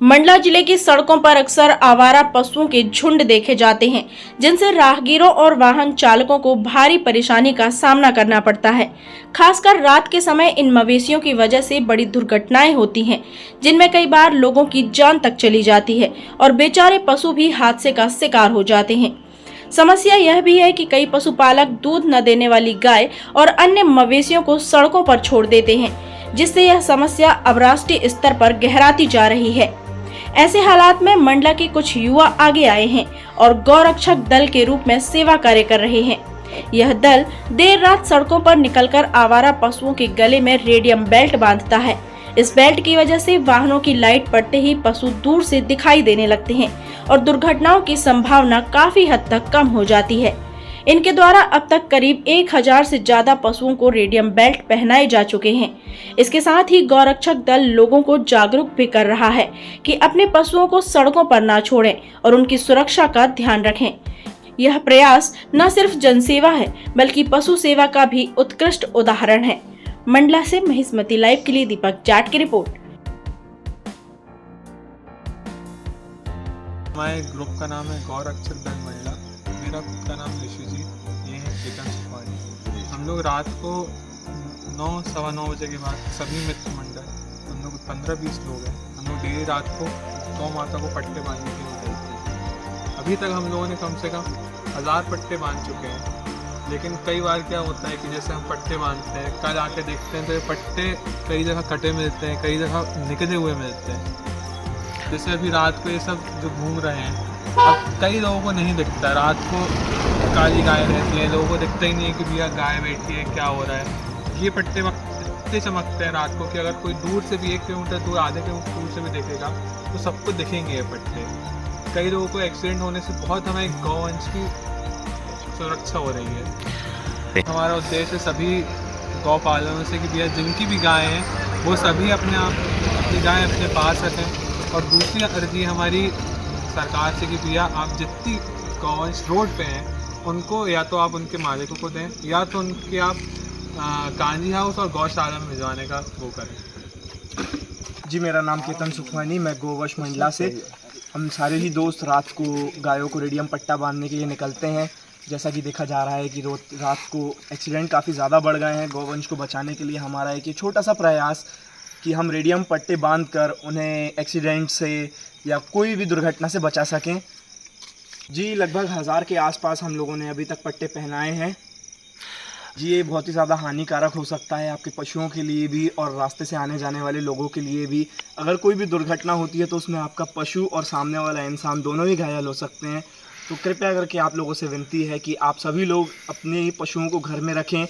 मंडला जिले की सड़कों पर अक्सर आवारा पशुओं के झुंड देखे जाते हैं, जिनसे राहगीरों और वाहन चालकों को भारी परेशानी का सामना करना पड़ता है। खासकर रात के समय इन मवेशियों की वजह से बड़ी दुर्घटनाएं होती हैं, जिनमें कई बार लोगों की जान तक चली जाती है और बेचारे पशु भी हादसे का शिकार हो जाते हैं। समस्या यह भी है कि कई पशुपालक दूध न देने वाली गाय और अन्य मवेशियों को सड़कों पर छोड़ देते हैं, जिससे यह समस्या अब राष्ट्रीय स्तर पर गहराती जा रही है। ऐसे हालात में मंडला के कुछ युवा आगे आए हैं और गौरक्षक दल के रूप में सेवा कार्य कर रहे हैं। यह दल देर रात सड़कों पर निकलकर आवारा पशुओं के गले में रेडियम बेल्ट बांधता है। इस बेल्ट की वजह से वाहनों की लाइट पड़ते ही पशु दूर से दिखाई देने लगते हैं और दुर्घटनाओं की संभावना काफी हद तक कम हो जाती है। इनके द्वारा अब तक करीब 1000 से ज्यादा पशुओं को रेडियम बेल्ट पहनाए जा चुके हैं। इसके साथ ही गौरक्षक दल लोगों को जागरूक भी कर रहा है कि अपने पशुओं को सड़कों पर न छोड़ें और उनकी सुरक्षा का ध्यान रखें। यह प्रयास न सिर्फ जनसेवा है, बल्कि पशु सेवा का भी उत्कृष्ट उदाहरण है। मंडला से महिष्मती लाइव के लिए दीपक जाट की रिपोर्ट। हमारे ग्रुप का नाम है गौरक्षक दल मंडला। मेरा खुद का नाम ऋषि जी, ये है चेतन सुखवानी। हम लोग रात को 9 सवा 9 बजे के बाद सभी मित्र मंडल, हम लोग 15-20 लोग हैं, हम लोग डेली रात को गौ माता को पट्टे बांधने के लिए निकलते हैं। अभी तक हम लोगों ने कम से कम 1000 पट्टे बांध चुके हैं। लेकिन कई बार क्या होता है कि जैसे हम पट्टे बांधते हैं, कल आके देखते हैं तो ये पट्टे कई जगह कटे मिलते हैं, कई जगह निकले हुए मिलते हैं। जैसे अभी रात को ये सब जो घूम रहे हैं, अब कई लोगों को नहीं दिखता। रात को काली गाय रहती है, लोगों को दिखता ही नहीं है कि भैया गाय बैठी है, क्या हो रहा है। ये पट्टे इतने चमकते हैं रात को कि अगर कोई दूर से भी 1 किलोमीटर दूर, आधे किलोमीटर दूर से भी देखेगा तो सबको दिखेंगे ये पट्टे। कई लोगों को एक्सीडेंट होने से बहुत हमारे गौवंश की सुरक्षा हो रही है। हमारा उद्देश्य सभी गौ पालकों से कि भैया जिनकी भी गाय हैं वो सभी अपनी गाय अपने पास रखें। और दूसरी अर्जी हमारी सरकार से कि भैया आप जितनी गौवंश रोड पे हैं उनको या तो आप उनके मालिकों को दें, या तो उनके आप कांजी हाउस और गौशाला में भिजवाने का वो करें। जी, मेरा नाम चेतन सुखवानी, मैं गोवश मंडला से। हम सारे ही दोस्त रात को गायों को रेडियम पट्टा बांधने के लिए निकलते हैं। जैसा कि देखा जा रहा है कि रात को एक्सीडेंट काफ़ी ज़्यादा बढ़ गए हैं। गौवंश को बचाने के लिए हमारा एक ये छोटा सा प्रयास कि हम रेडियम पट्टे बांधकर उन्हें एक्सीडेंट से या कोई भी दुर्घटना से बचा सकें। जी, लगभग 1000 के आसपास हम लोगों ने अभी तक पट्टे पहनाए हैं। जी, ये बहुत ही ज़्यादा हानिकारक हो सकता है आपके पशुओं के लिए भी और रास्ते से आने जाने वाले लोगों के लिए भी। अगर कोई भी दुर्घटना होती है तो उसमें आपका पशु और सामने वाला इंसान दोनों ही घायल हो सकते हैं। तो कृपया करके आप लोगों से विनती है कि आप सभी लोग अपने पशुओं को घर में रखें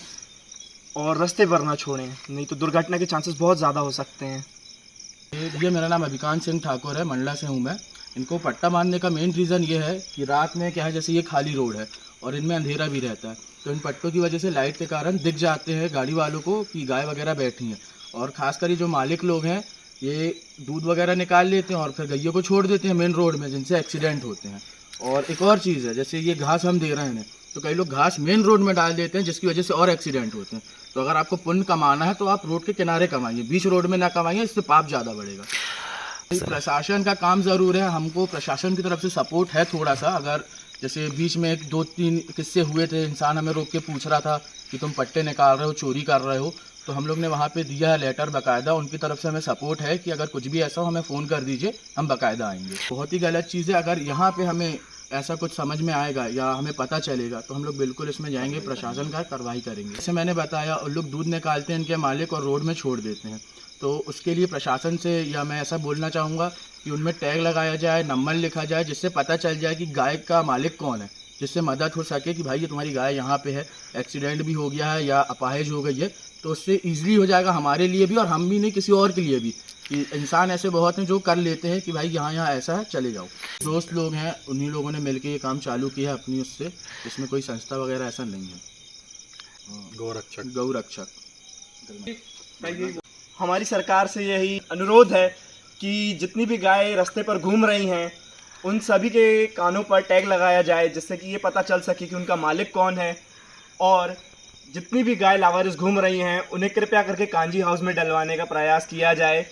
और रास्ते पर ना छोड़ें, नहीं तो दुर्घटना के चांसेस बहुत ज़्यादा हो सकते हैं। ये मेरा नाम अभिकांत सिंह ठाकुर है, मंडला से हूँ मैं। इनको पट्टा बांधने का मेन रीज़न ये है कि रात में क्या है, जैसे ये खाली रोड है और इनमें अंधेरा भी रहता है, तो इन पट्टों की वजह से लाइट के कारण दिख जाते हैं गाड़ी वालों को कि गाय वगैरह बैठी हैं। और ख़ासकर ये जो मालिक लोग हैं ये दूध वगैरह निकाल लेते हैं और फिर गैयों को छोड़ देते हैं मेन रोड में, जिनसे एक्सीडेंट होते हैं। और एक और चीज़ है, जैसे ये घास हम दे रहे हैं तो कई लोग घास मेन रोड में डाल देते हैं, जिसकी वजह से और एक्सीडेंट होते हैं। तो अगर आपको पुण्य कमाना है तो आप रोड के किनारे कमाइए, बीच रोड में ना कमाइए, इससे पाप ज़्यादा बढ़ेगा। प्रशासन का काम ज़रूर है, हमको प्रशासन की तरफ से सपोर्ट है थोड़ा सा। अगर जैसे बीच में 2-3 किस्से हुए थे, इंसान हमें रोक के पूछ रहा था कि तुम पट्टे निकाल रहे हो, चोरी कर रहे हो, तो हम लोग ने वहाँ पे दिया है लेटर बाकायदा। उनकी तरफ से हमें सपोर्ट है कि अगर कुछ भी ऐसा हो हमें फ़ोन कर दीजिए, हम बाकायदा आएंगे। बहुत ही गलत चीज़ है, अगर यहाँ पे हमें ऐसा कुछ समझ में आएगा या हमें पता चलेगा तो हम लोग बिल्कुल इसमें जाएंगे, प्रशासन का कार्रवाई करेंगे। जैसे मैंने बताया, उन लोग दूध निकालते हैं इनके मालिक और रोड में छोड़ देते हैं, तो उसके लिए प्रशासन से या मैं ऐसा बोलना चाहूँगा कि उनमें टैग लगाया जाए, नंबर लिखा जाए, जिससे पता चल जाए कि गाय का मालिक कौन है, जिससे मदद हो सके कि भाई ये तुम्हारी गाय यहाँ पे है, एक्सीडेंट भी हो गया है या अपाहिज हो गई है, तो उससे ईजिली हो जाएगा हमारे लिए भी और हम भी नहीं किसी और के लिए भी। कि इंसान ऐसे बहुत हैं जो कर लेते हैं कि भाई यहाँ ऐसा है, चले जाओ। दोस्त लोग हैं, उन्हीं लोगों ने मिलकर ये काम चालू किया है अपनी उससे, इसमें कोई संस्था वगैरह ऐसा नहीं है। गौरक्षक। हमारी सरकार से यही अनुरोध है कि जितनी भी गाय रास्ते पर घूम रही हैं उन सभी के कानों पर टैग लगाया जाए, जिससे कि ये पता चल सके कि उनका मालिक कौन है। और जितनी भी गाय लावारिस घूम रही हैं उन्हें कृपया करके कांजी हाउस में डलवाने का प्रयास किया जाए,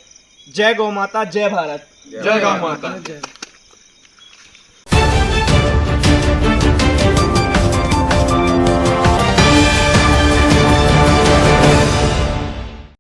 जय गौ माता, जय भारत। जय गौ माता।